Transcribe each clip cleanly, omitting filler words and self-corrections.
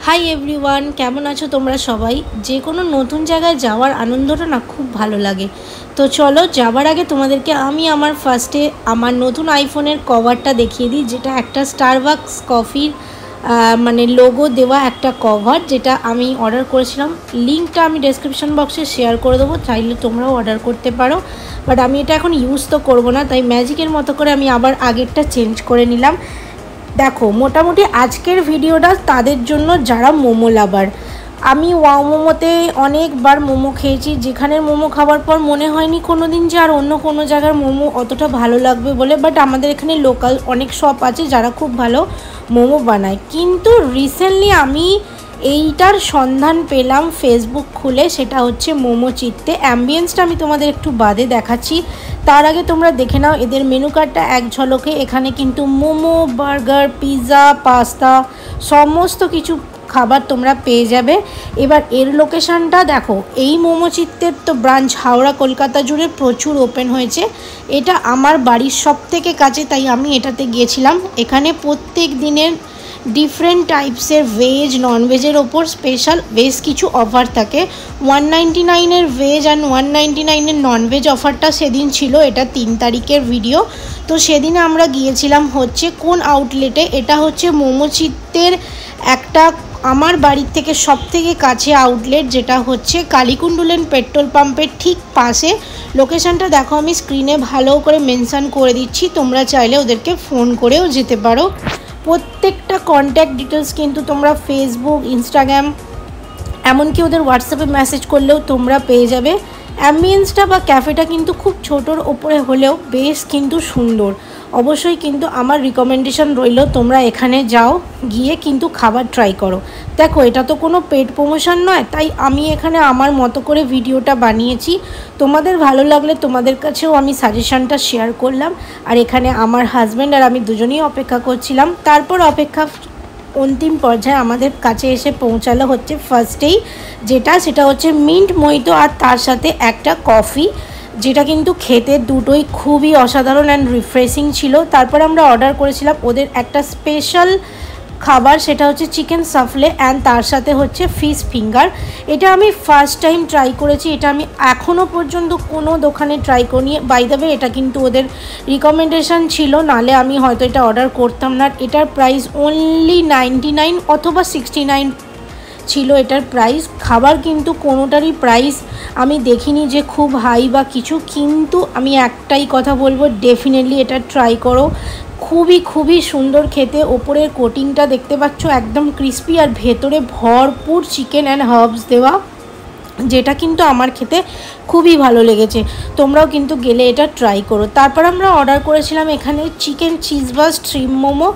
Hi everyone, কেমন আছো তোমরা সবাই? যে কোনো নতুন জায়গায় যাওয়ার আনন্দটা না খুব ভালো লাগে। তো চলো, যাওয়ার আগে তোমাদেরকে আমি আমার ফার্স্টে আমার নতুন আইফোনের কভারটা দেখিয়ে দিই, যেটা একটা স্টারবাকস কফির মানে লোগো দেওয়া একটা কভার, যেটা আমি অর্ডার করেছিলাম। লিঙ্কটা আমি ডেসক্রিপশন বক্সে শেয়ার করে দেবো, চাইলে তোমরাও অর্ডার করতে পারো। বাট আমি এটা এখন ইউজ তো করবো না, তাই ম্যাজিকের মতো করে আমি আবার আগেরটা চেঞ্জ করে নিলাম। দেখো, মোটামুটি আজকের ভিডিওটা তাদের জন্য যারা মোমো লাভার। আমি ওয়াও মোমোতে অনেকবার মোমো খেয়েছি, যেখানের মোমো খাওয়ার পর মনে হয়নি কোনো দিন যে আর অন্য কোনো জায়গার মোমো অতটা ভালো লাগবে বলে। বাট আমাদের এখানে লোকাল অনেক শপ আছে যারা খুব ভালো মোমো বানায়। কিন্তু রিসেন্টলি আমি এইটার সন্ধান পেলাম ফেসবুক খুলে, সেটা হচ্ছে মোমো চিত্তে। অ্যাম্বিয়েন্সটা আমি তোমাদের একটু বাদে দেখাচ্ছি, তার আগে তোমরা দেখে নাও এদের মেনু কার্ডটা এক ঝলকে। এখানে কিন্তু মোমো, বার্গার, পিৎজা, পাস্তা সমস্ত কিছু খাবার তোমরা পেয়ে যাবে। এবার এর লোকেশানটা দেখো, এই মোমো চিত্তের তো ব্রাঞ্চ হাওড়া কলকাতা জুড়ে প্রচুর ওপেন হয়েছে। এটা আমার বাড়ির সবথেকে কাছে, তাই আমি এটাতে গিয়েছিলাম। এখানে প্রত্যেক দিনের ডিফারেন্ট টাইপসের ভেজ ননভেজের ওপর স্পেশাল বেশ কিছু অফার থাকে। 199-এর ভেজ অ্যান্ড 199-এর ননভেজ অফারটা সেদিন ছিল। এটা 3 তারিখের ভিডিও। তো সেদিনে আমরা গিয়েছিলাম হচ্ছে কোন আউটলেটে, এটা হচ্ছে মোমো চিত্তের একটা আমার বাড়ির থেকে সবথেকে কাছে আউটলেট, যেটা হচ্ছে কালীকুণ্ডুলেন পেট্রোল পাম্পের ঠিক পাশে। লোকেশানটা দেখো, আমি স্ক্রিনে ভালো করে মেনশান করে দিচ্ছি, তোমরা চাইলে ওদেরকে ফোন করেও যেতে পারো। প্রত্যেকটা কন্ট্যাক্ট ডিটেলস কিন্তু তোমরা ফেসবুক, ইনস্টাগ্রাম, এমনকি ওদের হোয়াটসঅ্যাপে মেসেজ করলেও তোমরা পেয়ে যাবে। অ্যাম্বিয়েন্সটা বা ক্যাফেটা কিন্তু খুব ছোটোর ওপরে হলেও বেশ কিন্তু সুন্দর। অবশ্যই কিন্তু আমার রিকমেন্ডেশন রইল, তোমরা এখানে যাও, গিয়ে কিন্তু খাবার ট্রাই করো। দেখো, এটা তো কোনো পেড প্রমোশন নয়, তাই আমি এখানে আমার মতো করে ভিডিওটা বানিয়েছি। তোমাদের ভালো লাগলে তোমাদের কাছেও আমি সাজেশনটা শেয়ার করলাম। আর এখানে আমার হাজব্যান্ড আর আমি দুজনেই অপেক্ষা করছিলাম। তারপর অপেক্ষা অন্তিম পর্যায়ে আমাদের কাছে এসে পৌঁছালো হচ্ছে ফার্স্টেই সেটা হচ্ছে মিন্ট মোহিতো, আর তার সাথে একটা কফি, যেটা কিন্তু খেতে দুটোই খুবই অসাধারণ অ্যান্ড রিফ্রেশিং ছিল। তারপর আমরা অর্ডার করেছিলাম ওদের একটা স্পেশাল খাবার, সেটা হচ্ছে চিকেন সাফলে অ্যান্ড তার সাথে হচ্ছে ফিশ ফিঙ্গার। এটা আমি ফার্স্ট টাইম ট্রাই করেছি, এটা আমি এখনও পর্যন্ত কোনো দোকানে ট্রাই করিনি। বাই দ্য ওয়ে, এটা কিন্তু ওদের রিকমেন্ডেশন ছিল, নালে আমি হয়তো এটা অর্ডার করতাম না। এটার প্রাইস অনলি 99 অথবা 69 ছিল এটার প্রাইস। খাবার কিন্তু কোনোটারই প্রাইস আমি দেখিনি যে খুব হাই বা কিছু, কিন্তু আমি একটাই কথা বলবো, ডেফিনেটলি এটা ট্রাই করো। খুবই খুবই সুন্দর খেতে। ওপরের কোটিংটা দেখতে পাচ্ছ একদম ক্রিস্পি, আর ভেতরে ভরপুর চিকেন অ্যান্ড হার্বস দেওয়া, যেটা কিন্তু আমার খেতে খুবই ভালো লেগেছে। তোমরাও কিন্তু গেলে এটা ট্রাই করো। তারপর আমরা অর্ডার করেছিলাম এখানে chicken cheese burst stream momo.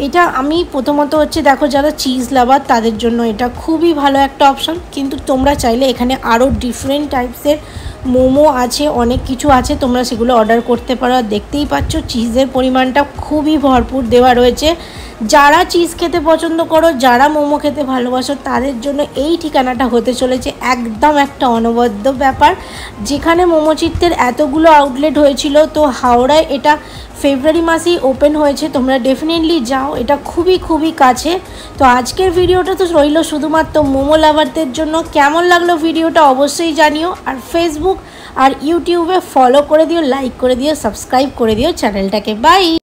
এটা আমি প্রথমত হচ্ছে দেখো, যারা চিজ লাভার তাদের জন্য এটা খুবই ভালো একটা অপশন। কিন্তু তোমরা চাইলে এখানে আরও ডিফারেন্ট টাইপসের মোমো আছে, অনেক কিছু আছে, তোমরা সেগুলো অর্ডার করতে পারো। আর দেখতেই পাচ্ছ চিজের পরিমাণটা খুবই ভরপুর দেওয়া রয়েছে। যারা চিজ খেতে পছন্দ করো, যারা মোমো খেতে ভালোবাসো, তাদের জন্য এই ঠিকানাটা হতে চলেছে একদম একটা অনবদ্য ব্যাপার। যেখানে মোমো চিত্তের এতগুলো আউটলেট হয়েছিল, তো হাওড়ায় এটা ফেব্রুয়ারি মাসেই ওপেন হয়েছে। তোমরা ডেফিনেটলি যাও, এটা খুবই খুবই কাছে। তো আজকের ভিডিওটা তো রইল শুধুমাত্র মোমো লাভারদের জন্য। কেমন লাগলো ভিডিওটা অবশ্যই জানিও। আর ফেসবুক আর ইউটিউবে ফলো করে দিও, লাইক করে দিও, সাবস্ক্রাইব করে দিও চ্যানেলটাকে। বাই।